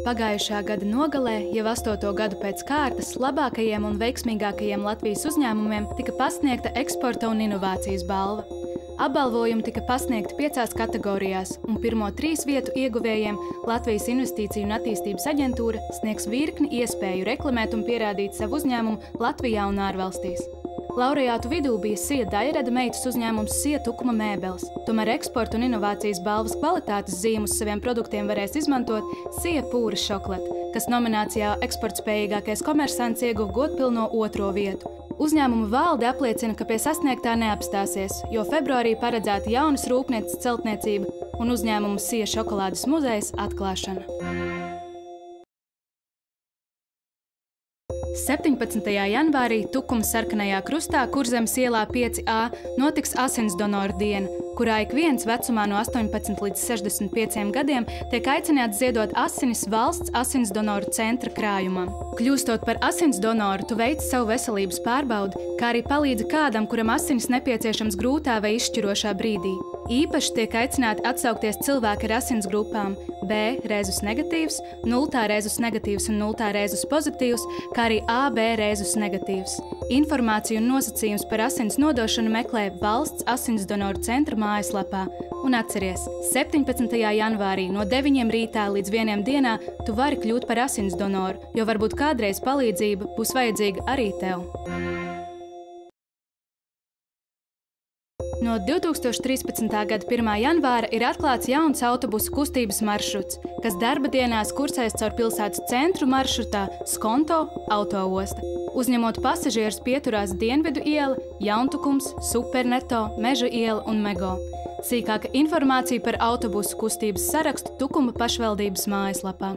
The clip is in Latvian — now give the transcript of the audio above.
Pagājušā gada nogalē, jau 8. gadu pēc kārtas, labākajiem un veiksmīgākajiem Latvijas uzņēmumiem tika pasniegta eksporta un inovācijas balva. Apbalvojumi tika pasniegti 5 kategorijās, un pirmo 3 vietu ieguvējiem Latvijas Investīciju un attīstības aģentūra sniegs virkni iespēju reklamēt un pierādīt savu uzņēmumu Latvijā un ārvalstīs. Laureātu vidū bija SIA Dairada meitas uzņēmums SIA Tukuma mēbeles. Tomēr eksporta un inovācijas balvas kvalitātes zīmu uz saviem produktiem varēs izmantot SIA Pūra šokolāde, kas nominācijā eksportspējīgākais komersants ieguva godpilno 2. vietu. Uzņēmuma valde apliecina, ka pie sasniegtā neapstāsies, jo februārī paredzēta jaunas rūpnīcas celtniecība un uzņēmuma SIA šokolādes muzejs atklāšana. 17. janvārī Tukuma sarkanajā krustā Kurzemes ielā 5A notiks asinsdonoru diena, kurā ik viens vecumā no 18 līdz 65 gadiem tiek aicināts ziedot asinis valsts asinsdonoru centra krājumam. Kļūstot par asinsdonoru, tu veici savu veselības pārbaudi, kā arī palīdzi kādam, kuram asinis nepieciešams grūtā vai izšķirošā brīdī. Īpaši tiek aicināti atsaukties cilvēki ar asins grupām B rezus negatīvs, 0 rezus negatīvs un 0 rezus pozitīvs, kā arī AB rezus negatīvs. Informāciju un nosacījumus par asins nodošanu meklē valsts asinsdonoru centra mājaslapā. Un atceries, 17. janvārī no 9 rītā līdz 1 dienā tu vari kļūt par asinsdonoru, jo varbūt kādreiz palīdzība būs vajadzīga arī tev. No 2013. gada 1. janvāra ir atklāts jauns autobusu kustības maršruts, kas darba dienās kursēs caur pilsētas centru maršrutā Skonto autoosta. Uzņemot pasažierus pieturās Dienvidu iela, Jauntukums, Superneto, Meža iela un Mego. Sīkāka informācija par autobusu kustības sarakstu Tukuma pašvaldības mājaslapā.